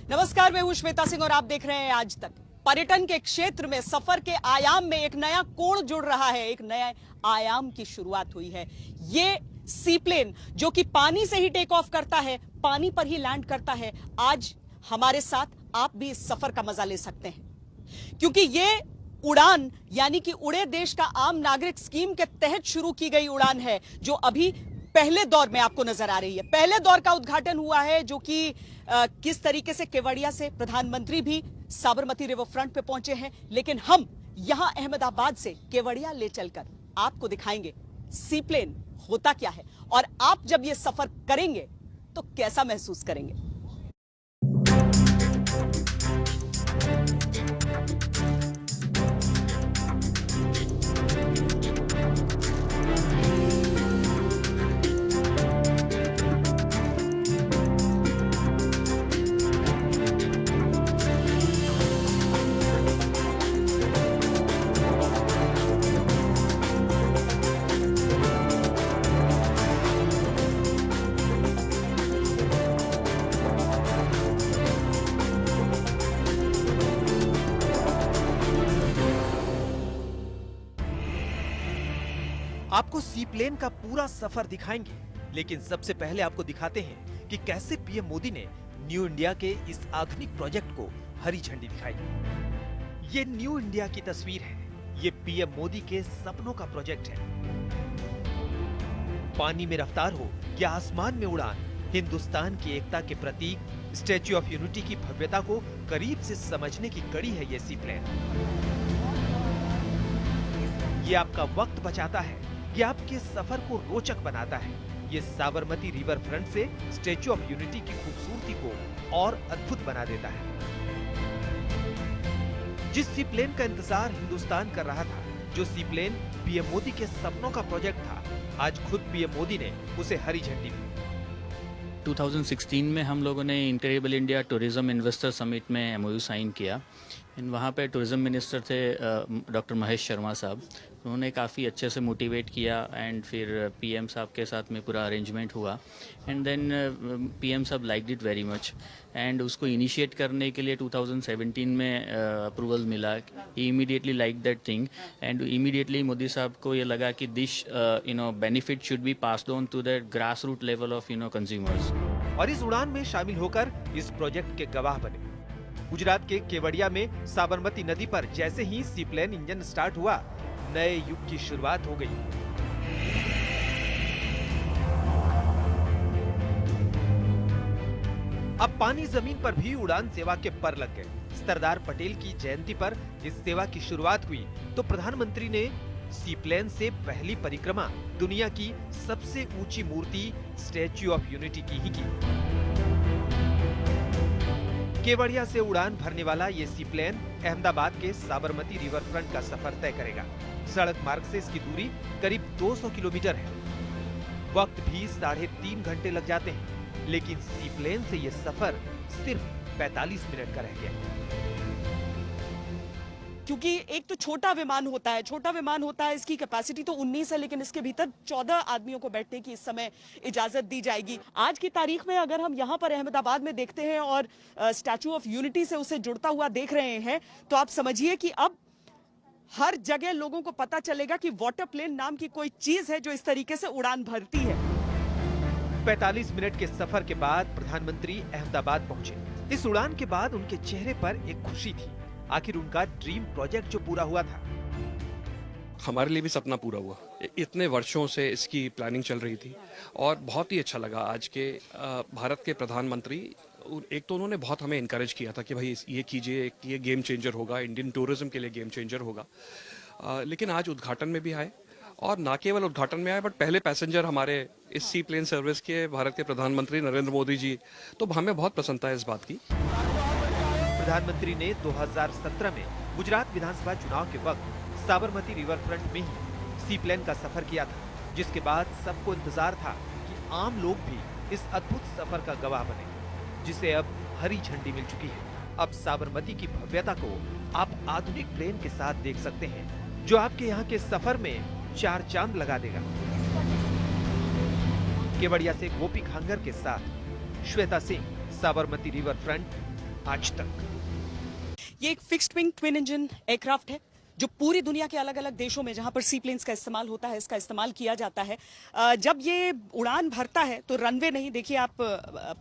नमस्कार, मैं हूं श्वेता सिंह और आप देख रहे हैं आज तक। पर्यटन के क्षेत्र में सफर के आयाम में एक नया कोण जुड़ रहा है, एक नए आयाम की शुरुआत हुई है। ये सीप्लेन जो कि पानी से ही टेक ऑफ करता है, पानी पर ही लैंड करता है, आज हमारे साथ आप भी इस सफर का मजा ले सकते हैं, क्योंकि ये उड़ान यानी कि उड़े देश का आम नागरिक स्कीम के तहत शुरू की गई उड़ान है, जो अभी पहले दौर में आपको नजर आ रही है। पहले दौर का उद्घाटन हुआ है, जो कि किस तरीके से केवड़िया से प्रधानमंत्री भी साबरमती रिवर फ्रंट पे पहुंचे हैं, लेकिन हम यहां अहमदाबाद से केवड़िया ले चलकर आपको दिखाएंगे सीप्लेन होता क्या है और आप जब ये सफर करेंगे तो कैसा महसूस करेंगे। आपको सीप्लेन का पूरा सफर दिखाएंगे, लेकिन सबसे पहले आपको दिखाते हैं कि कैसे पीएम मोदी ने न्यू इंडिया के इस आधुनिक प्रोजेक्ट को हरी झंडी दिखाई। ये न्यू इंडिया की तस्वीर है, ये पीएम मोदी के सपनों का प्रोजेक्ट है। पानी में रफ्तार हो या आसमान में उड़ान, हिंदुस्तान की एकता के प्रतीक स्टैच्यू ऑफ यूनिटी की भव्यता को करीब से समझने की कड़ी है ये सीप्लेन। ये आपका वक्त बचाता है, ये आपके सफर को रोचक बनाता है। ये साबरमती रिवर फ्रंट से स्टैच्यू ऑफ यूनिटी की खूबसूरती को और अद्भुत बना देता है। जिस सीप्लेन का इंतजार हिंदुस्तान कर रहा था, जो सीप्लेन पीएम मोदी के सपनों का प्रोजेक्ट था, आज खुद पीएम मोदी ने उसे हरी झंडी दी। 2016 में हम लोगों ने incredible India tourism investor summit में एमओयू साइन किया। वहाँ पे टूरिज्म मिनिस्टर थे डॉक्टर महेश शर्मा साहब। उन्होंने काफ़ी अच्छे से मोटिवेट किया एंड फिर पीएम साहब के साथ में पूरा अरेंजमेंट हुआ एंड देन पीएम साहब liked it very much and उसको इनिशिएट करने के लिए 2017 में अप्रूवल मिला। He immediately like that thing and immediately Modi साहब को ये लगा कि this benefit should be passed on to the grass root level of consumers. और इस उड़ान में शामिल होकर इस प्रोजेक्ट के गवाह बने। गुजरात के केवड़िया में साबरमती नदी पर जैसे ही सीप्लेन इंजन स्टार्ट हुआ, नए युग की शुरुआत हो गई। अब पानी जमीन पर भी उड़ान सेवा के पर लग गए। सरदार पटेल की जयंती पर इस सेवा की शुरुआत हुई तो प्रधानमंत्री ने सीप्लेन से पहली परिक्रमा दुनिया की सबसे ऊंची मूर्ति स्टैच्यू ऑफ यूनिटी की ही की। केवड़िया से उड़ान भरने वाला ये सीप्लेन अहमदाबाद के साबरमती रिवर फ्रंट का सफर तय करेगा। सड़क मार्ग से इसकी दूरी करीब 200 किलोमीटर है। वक्त भी 3.5 घंटे लग जाते हैं, लेकिन सीप्लेन से ये सफर सिर्फ 45 मिनट का रह गया। क्योंकि एक तो छोटा विमान होता है, इसकी कैपेसिटी तो 19 है, लेकिन इसके भीतर 14 आदमियों को बैठने की इस समय इजाजत दी जाएगी। आज की तारीख में अगर हम यहाँ पर अहमदाबाद में देखते हैं और स्टैच्यू ऑफ यूनिटी से उसे जुड़ता हुआ देख रहे हैं, तो आप समझिए कि अब हर जगह लोगों को पता चलेगा कि वाटर प्लेन नाम की कोई चीज है जो इस तरीके से उड़ान भरती है। 45 मिनट के सफर के बाद प्रधानमंत्री अहमदाबाद पहुंचे। इस उड़ान के बाद उनके चेहरे पर एक खुशी थी। आखिर उनका ड्रीम प्रोजेक्ट जो पूरा हुआ था। हमारे लिए भी सपना पूरा हुआ। इतने वर्षों से इसकी प्लानिंग चल रही थी और बहुत ही अच्छा लगा आज के भारत के प्रधानमंत्री। एक तो उन्होंने बहुत हमें इनकरेज किया था कि भाई ये कीजिए, ये गेम चेंजर होगा, इंडियन टूरिज्म के लिए गेम चेंजर होगा। लेकिन आज उद्घाटन में भी आए और ना केवल उद्घाटन में आए बट पहले पैसेंजर हमारे इस सी प्लेन सर्विस के भारत के प्रधानमंत्री नरेंद्र मोदी जी। तो हमें बहुत प्रसन्नता है इस बात की। प्रधानमंत्री ने 2017 में गुजरात विधानसभा चुनाव के वक्त साबरमती रिवर फ्रंट में ही सीप्लेन का सफर किया था, जिसके बाद सबको इंतजार था कि आम लोग भी इस अद्भुत सफर का गवाह बने, जिसे अब हरी झंडी मिल चुकी है। अब साबरमती की भव्यता को आप आधुनिक प्लेन के साथ देख सकते हैं, जो आपके यहाँ के सफर में 4 चांद लगा देगा। केवड़िया से गोपी खांगर के साथ श्वेता सिंह, साबरमती रिवर फ्रंट, आज तक। ये एक fixed wing twin engine aircraft है जो पूरी दुनिया के अलग अलग देशों में जहां पर सी प्लेन्स का इस्तेमाल होता है इसका इस्तेमाल किया जाता है। जब ये उड़ान भरता है तो रनवे नहीं, देखिए आप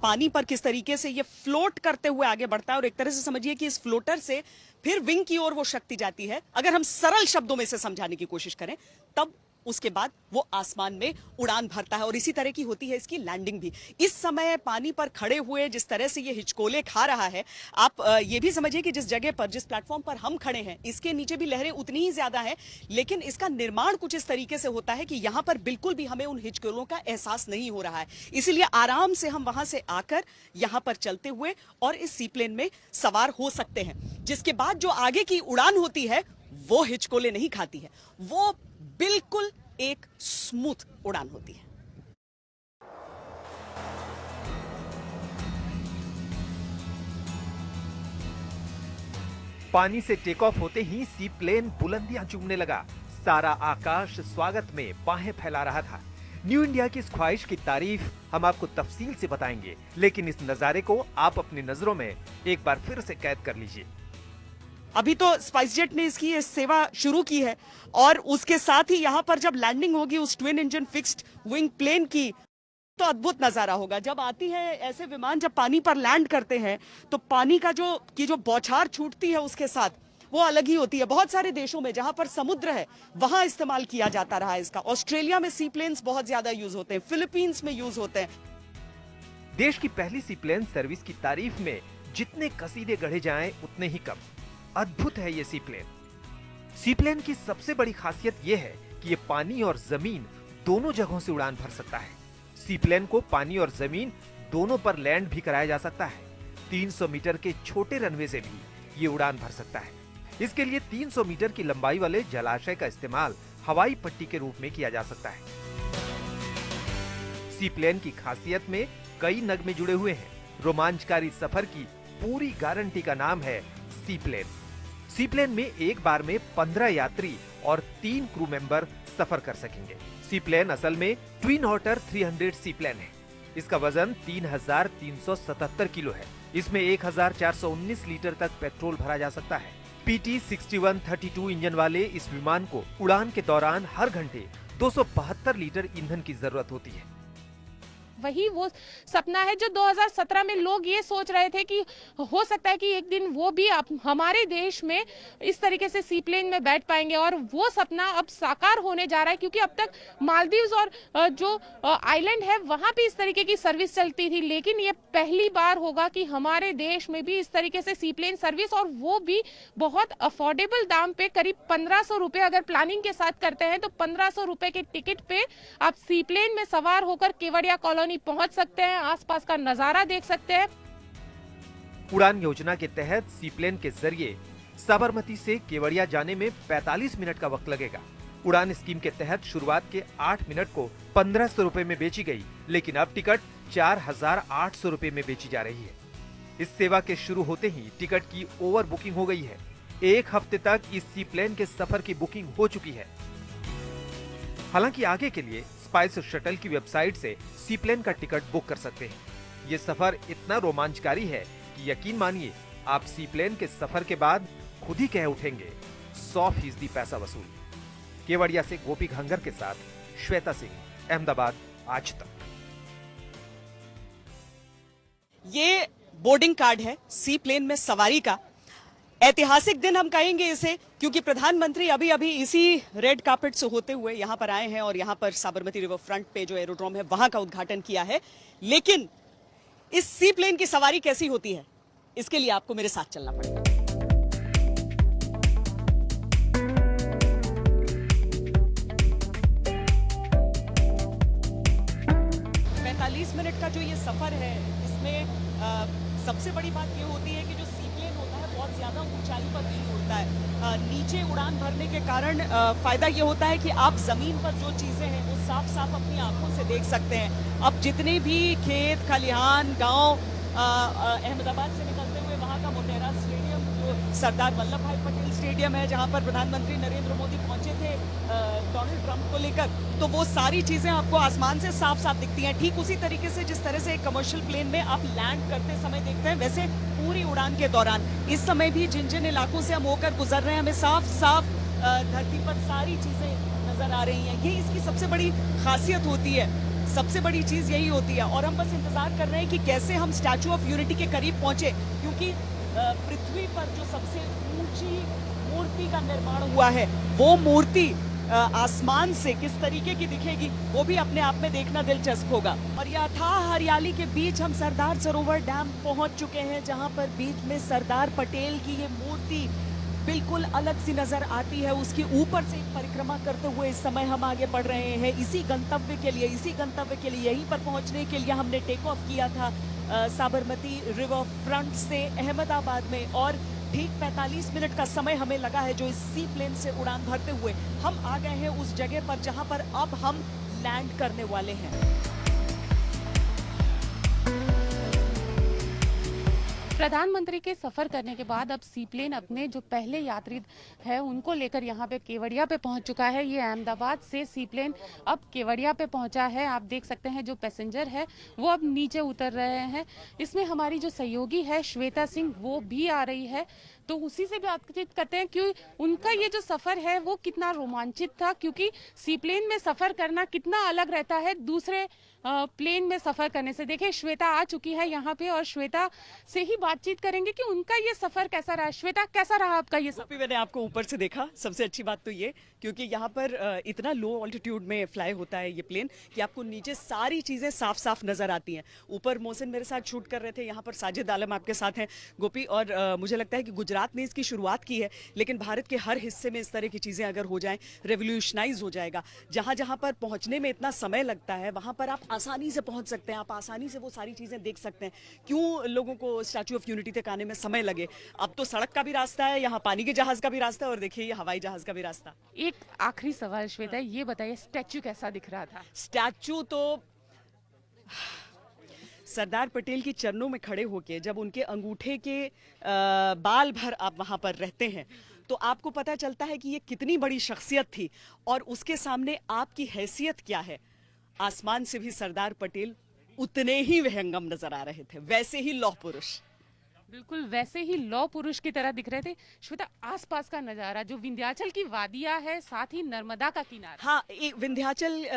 पानी पर किस तरीके से ये फ्लोट करते हुए आगे बढ़ता है और एक तरह से समझिए कि इस फ्लोटर से फिर विंग की ओर वो शक्ति जाती है। अगर हम सरल शब्दों में इसे समझाने की कोशिश करें तब उसके बाद वो आसमान में उड़ान भरता है और इसी तरह की होती है इसकी लैंडिंग भी। इस समय पानी पर खड़े हुए जिस तरह से ये हिचकोले खा रहा है, आप ये भी समझिए कि जिस जगह पर, जिस प्लेटफॉर्म पर हम खड़े हैं, इसके नीचे भी लहरें उतनी ही ज्यादा हैं, लेकिन इसका निर्माण कुछ इस तरीके से होता है कि यहां पर बिल्कुल भी हमें उन हिचकोलों का एहसास नहीं हो रहा है। इसीलिए आराम से हम वहां से आकर यहां पर चलते हुए और इस सीप्लेन में सवार हो सकते हैं, जिसके बाद जो आगे की उड़ान होती है वो हिचकोले नहीं खाती है, वो बिल्कुल एक स्मूथ उड़ान होती है। पानी से टेक ऑफ होते ही सी प्लेन बुलंदियां चूमने लगा। सारा आकाश स्वागत में बाहें फैला रहा था। न्यू इंडिया की इस ख्वाहिश की तारीफ हम आपको तफसील से बताएंगे, लेकिन इस नजारे को आप अपनी नजरों में एक बार फिर से कैद कर लीजिए। अभी तो स्पाइसजेट ने इसकी सेवा शुरू की है और उसके साथ ही यहां पर जब लैंडिंग होगी उस twin engine fixed wing plane की तो अद्भुत नजारा होगा। जब आती है ऐसे विमान, जब पानी पर लैंड करते हैं तो पानी का जो बौछार छूटती है उसके साथ वो अलग ही होती है। बहुत सारे देशों में जहां पर समुद्र है वहां इस्तेमाल किया जाता रहा है इसका। ऑस्ट्रेलिया में सी प्लेन्स बहुत ज्यादा यूज होते हैं, फिलीपींस में यूज होते हैं। देश की पहली सी प्लेन सर्विस की तारीफ में जितने कसीदे गढ़े जाएं उतने ही कम। अद्भुत है ये सी प्लेन। सी प्लेन की सबसे बड़ी खासियत यह है कि ये पानी और जमीन दोनों जगहों से उड़ान भर सकता है। सी प्लेन को पानी और जमीन दोनों पर लैंड भी कराया जा सकता है। 300 मीटर के छोटे रनवे से भी ये उड़ान भर सकता है। इसके लिए 300 मीटर की लंबाई वाले जलाशय का इस्तेमाल हवाई पट्टी के रूप में किया जा सकता है। सी प्लेन की खासियत में कई नगमे जुड़े हुए हैं। रोमांचकारी सफर की पूरी गारंटी का नाम है सी प्लेन। सी प्लेन में एक बार में 15 यात्री और 3 क्रू मेंबर सफर कर सकेंगे। सी प्लेन असल में ट्विन ऑटर 300 सी प्लेन है। इसका वजन 3377 किलो है। इसमें 1419 लीटर तक पेट्रोल भरा जा सकता है। PT6132 इंजन वाले इस विमान को उड़ान के दौरान हर घंटे 272 लीटर ईंधन की जरूरत होती है। वही वो सपना है जो 2017 में लोग ये सोच रहे थे कि हो सकता है कि एक दिन वो भी हमारे देश में इस तरीके से सी प्लेन में बैठ पाएंगे, और वो सपना अब साकार होने जा रहा है। क्योंकि अब तक मालदीव्स और जो आइलैंड है वहां पे इस तरीके की सर्विस चलती थी, लेकिन ये पहली बार होगा कि हमारे देश में भी इस तरीके से सी प्लेन सर्विस, और वो भी बहुत अफोर्डेबल दाम पे। करीब 1500 रुपए अगर प्लानिंग के साथ करते हैं तो 1500 रुपए के टिकट पे आप सी प्लेन में सवार होकर केवड़िया कॉलोनी पहुंच सकते हैं, आसपास का नजारा देख सकते हैं। उड़ान योजना के तहत सी प्लेन के जरिए साबरमती से केवड़िया जाने में 45 मिनट का वक्त लगेगा। उड़ान स्कीम के तहत शुरुआत के 8 मिनट को 1500 रुपए में बेची गई, लेकिन अब टिकट 4800 रुपए में बेची जा रही है। इस सेवा के शुरू होते ही टिकट की ओवर बुकिंग हो गई है। एक हफ्ते तक इस सी प्लेन के सफर की बुकिंग हो चुकी है। हालांकि आगे के लिए स्पाइस शटल की वेबसाइट से सी प्लेन का टिकट बुक कर सकते हैं। ये सफर इतना रोमांचकारी है कि यकीन मानिए आप सी प्लेन के सफर के बाद खुद ही कह उठेंगे 100% पैसा वसूल। केवड़िया से गोपी घंगर के साथ श्वेता सिंह, अहमदाबाद, आज तक। ये बोर्डिंग कार्ड है सी प्लेन में सवारी का। ऐतिहासिक दिन हम कहेंगे इसे, क्योंकि प्रधानमंत्री अभी अभी इसी रेड कार्पेट से होते हुए यहां पर आए हैं और यहां पर साबरमती रिवर फ्रंट पे जो एरोड्रोम है वहां का उद्घाटन किया है। लेकिन इस सी प्लेन की सवारी कैसी होती है, इसके लिए आपको मेरे साथ चलना पड़ेगा। 45 मिनट का जो ये सफर है, इसमें सबसे बड़ी बात ये होती है कि जो सी प्लेन होता है बहुत ज्यादा ऊंचाई पर नहीं उड़ता है। नीचे उड़ान भरने के कारण फायदा ये होता है कि आप जमीन पर जो चीजें हैं वो साफ साफ अपनी आंखों से देख सकते हैं। अब जितने भी खेत खलिहान गांव अहमदाबाद से निकलते हुए वहां का मोटेरा स्टेडियम जो सरदार वल्लभ भाई पटेल स्टेडियम है जहां पर प्रधानमंत्री नरेंद्र मोदी पहुंचे थे डोनाल्ड ट्रंप को लेकर, तो वो सारी चीजें आपको आसमान से साफ साफ दिखती हैं। ठीक उसी तरीके से जिस तरह से एक कमर्शियल प्लेन में आप लैंड करते समय देखते हैं, वैसे पूरी उड़ान के दौरान इस समय भी जिन जिन इलाकों से हम होकर गुजर रहे हैं, हमें साफ साफ धरती पर सारी चीजें नजर आ रही हैं। ये इसकी सबसे बड़ी खासियत होती है, सबसे बड़ी चीज यही होती है। और हम बस इंतजार कर रहे हैं कि कैसे हम स्टैचू ऑफ यूनिटी के करीब पहुंचे, क्योंकि पृथ्वी पर जो सबसे ऊंची मूर्ति का निर्माण हुआ है, वो मूर्ति आसमान से किस तरीके की दिखेगी वो भी अपने आप में देखना दिलचस्प होगा। और यह अथाह हरियाली के बीच हम सरदार सरोवर डैम पहुंच चुके हैं, जहां पर बीच में सरदार पटेल की ये मूर्ति बिल्कुल अलग सी नजर आती है। उसके ऊपर से एक परिक्रमा करते हुए इस समय हम आगे बढ़ रहे हैं इसी गंतव्य के लिए, यहीं पर पहुंचने के लिए हमने टेक ऑफ किया था साबरमती रिवर फ्रंट से अहमदाबाद में, और ठीक 45 मिनट का समय हमें लगा है जो इस सी प्लेन से उड़ान भरते हुए हम आ गए हैं उस जगह पर जहां पर अब हम लैंड करने वाले हैं। प्रधानमंत्री के सफर करने के बाद अब सी प्लेन अपने जो पहले यात्री है उनको लेकर यहाँ पे केवड़िया पे पहुंच चुका है। ये अहमदाबाद से सी प्लेन अब केवड़िया पे पहुंचा है। आप देख सकते हैं जो पैसेंजर है वो अब नीचे उतर रहे हैं। इसमें हमारी जो सहयोगी है श्वेता सिंह वो भी आ रही है, तो उसी से बातचीत करते हैं कि उनका ये जो सफर है वो कितना रोमांचित था, क्योंकि सी प्लेन में सफर करना कितना अलग रहता है दूसरे प्लेन में सफर करने से। देखिए श्वेता आ चुकी है यहाँ पे और श्वेता से ही बातचीत करेंगे कि उनका ये सफर कैसा रहा। श्वेता, कैसा रहा आपका ये सफर? मैंने आपको ऊपर से देखा, सबसे अच्छी बात तो ये, क्योंकि यहाँ पर इतना लो ऑल्टीट्यूड में फ्लाई होता है ये प्लेन कि आपको नीचे सारी चीजें साफ साफ नजर आती हैं। ऊपर मोहसिन मेरे साथ शूट कर रहे थे, यहाँ पर साजिद आलम आपके साथ हैं गोपी, और मुझे लगता है कि गुजरात ने इसकी शुरुआत की है, लेकिन भारत के हर हिस्से में इस तरह की चीजें अगर हो जाएं, रेवोल्यूशनाइज हो जाएगा। जहां जहां पर पहुंचने में इतना समय लगता है वहां पर आप आसानी से पहुंच सकते हैं, आप आसानी से वो सारी चीजें देख सकते हैं। क्यों लोगों को स्टैचू ऑफ यूनिटी तक आने में समय लगे? अब तो सड़क का भी रास्ता है, यहाँ पानी के जहाज का भी रास्ता है, और देखिए ये हवाई जहाज का भी रास्ता। एक आखिरी सवाल श्वेता, ये बताइए स्टैचू कैसा दिख रहा था? स्टैचू तो सरदार पटेल की चरणों में खड़े होके जब उनके अंगूठे के बाल भर आप वहां पर रहते हैं तो आपको पता चलता है कि ये कितनी बड़ी शख्सियत थी और उसके सामने आपकी हैसियत क्या है। आसमान से भी सरदार पटेल उतने ही विहंगम नजर आ रहे थे, वैसे ही लौह पुरुष, बिल्कुल वैसे ही लौह पुरुष की तरह दिख रहे थे। श्वेता, आसपास का नजारा जो विंध्याचल की वादियां है, साथ ही नर्मदा का किनारा, हाँ,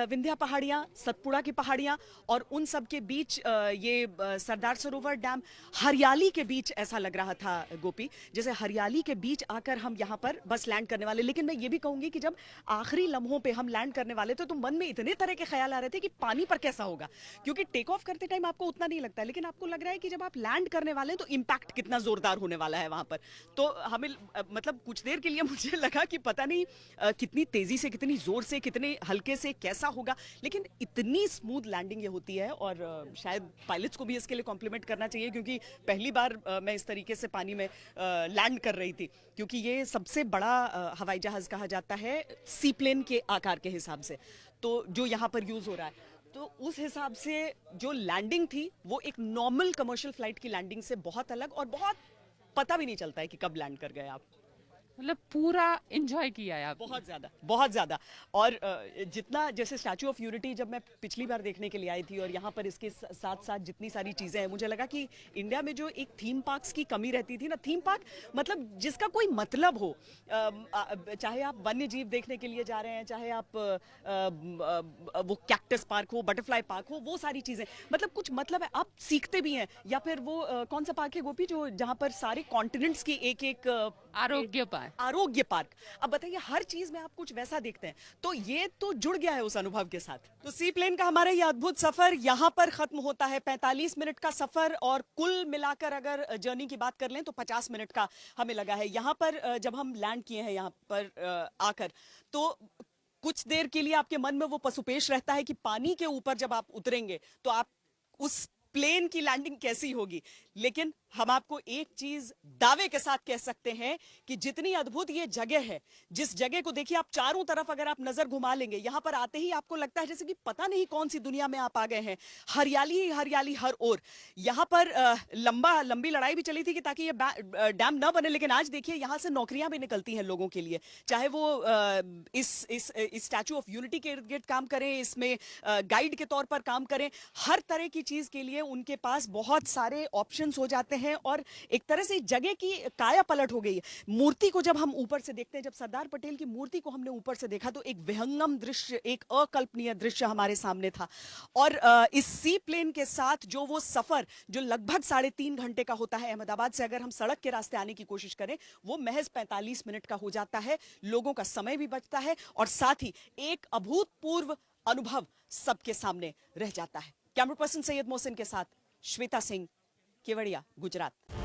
विंध्या पहाड़ियाँ, सतपुड़ा की पहाड़ियाँ, और उन सब के बीच ये सरदार सरोवर डैम, हरियाली के बीच ऐसा लग रहा था गोपी जैसे हरियाली के बीच आकर हम यहाँ पर बस लैंड करने वाले। लेकिन मैं ये भी कहूंगी कि जब आखिरी लम्हों पे हम लैंड करने वाले थे तो मन में इतने तरह के ख्याल आ रहे थे कि पानी पर कैसा होगा, क्योंकि टेक ऑफ करते टाइम आपको उतना नहीं लगता है, लेकिन आपको लग रहा है कि जब आप लैंड करने वाले हैं तो इम्पैक्ट कितना जोरदार होने वाला है वहां पर। तो हमें मतलब कुछ देर के लिए मुझे लगा कि पता नहीं कितनी तेजी से, कितनी जोर से, कितने हल्के से कैसा होगा, लेकिन इतनी स्मूथ लैंडिंग ये होती है। और शायद पायलट्स को भी इसके लिए कॉम्प्लीमेंट करना चाहिए, क्योंकि पहली बार मैं इस तरीके से पानी में लैंड कर रही थी, क्योंकि ये सबसे बड़ा हवाई जहाज कहा जाता है सी प्लेन के आकार के हिसाब से, तो जो यहाँ पर यूज हो रहा है, तो उस हिसाब से जो लैंडिंग थी वो एक नॉर्मल कमर्शियल फ्लाइट की लैंडिंग से बहुत अलग, और बहुत पता भी नहीं चलता है कि कब लैंड कर गए आप। मतलब पूरा एंजॉय किया है आप? बहुत ज्यादा। और जितना जैसे स्टैचू ऑफ यूनिटी जब मैं पिछली बार देखने के लिए आई थी और यहाँ पर इसके साथ साथ जितनी सारी चीजें हैं, मुझे लगा कि इंडिया में जो एक थीम पार्क्स की कमी रहती थी ना, थीम पार्क मतलब जिसका कोई मतलब हो, चाहे आप वन्य जीव देखने के लिए जा रहे हैं, चाहे आप वो कैक्टस पार्क हो, बटरफ्लाई पार्क हो, वो सारी चीजें मतलब कुछ मतलब है, आप सीखते भी हैं। या फिर वो कौन सा पार्क है गोपी जो जहाँ पर सारे कॉन्टिनेंट्स की एक आरोग्य पार्क। अब बताइए, हर चीज में आप कुछ वैसा देखते हैं, तो ये तो जुड़ गया है उस अनुभव के साथ। तो सी प्लेन का हमारा ये अद्भुत सफर यहाँ पर खत्म होता है। 45 मिनट का सफर, और कुल मिलाकर अगर जर्नी की बात कर लें तो 50 मिनट का हमें लगा है। यहाँ पर जब हम लैंड किए हैं यहाँ पर आकर, तो कुछ देर के लिए आपके मन में वो पशुपेश रहता है कि पानी के ऊपर जब आप उतरेंगे तो आप उस प्लेन की लैंडिंग कैसी होगी, लेकिन हम आपको एक चीज दावे के साथ कह सकते हैं कि जितनी अद्भुत ये जगह है, जिस जगह को देखिए आप चारों तरफ अगर आप नजर घुमा लेंगे, यहां पर आते ही आपको लगता है जैसे कि पता नहीं कौन सी दुनिया में आप आ गए हैं। हरियाली ही हरियाली हर ओर। यहां पर लंबी लड़ाई भी चली थी कि ताकि ये डैम न बने, लेकिन आज देखिए यहां से नौकरियां भी निकलती हैं लोगों के लिए, चाहे वो इस स्टैचू ऑफ यूनिटी के इर्द गिर्द काम करें, इसमें गाइड के तौर पर काम करें, हर तरह की चीज के लिए उनके पास बहुत सारे ऑप्शंस हो जाते हैं और एक तरह से जगह की काया पलट हो गई है। मूर्ति को जब हम ऊपर से देखते हैं, जब सरदार पटेल की मूर्ति को हमने ऊपर से देखा तो एक विहंगम दृश्य, एक अकल्पनीय दृश्य हमारे सामने था। और इस सी प्लेन के साथ जो वो सफर जो लगभग 3.5 घंटे का होता है अहमदाबाद से, अगर हम सड़क के रास्ते आने की कोशिश करें, वो महज 45 मिनट का हो जाता है। लोगों का समय भी बचता है और साथ ही एक अभूतपूर्व अनुभव सबके सामने रह जाता है। कैमरा पर्सन सैयद मोहसिन के साथ श्वेता सिंह, केवड़िया, गुजरात।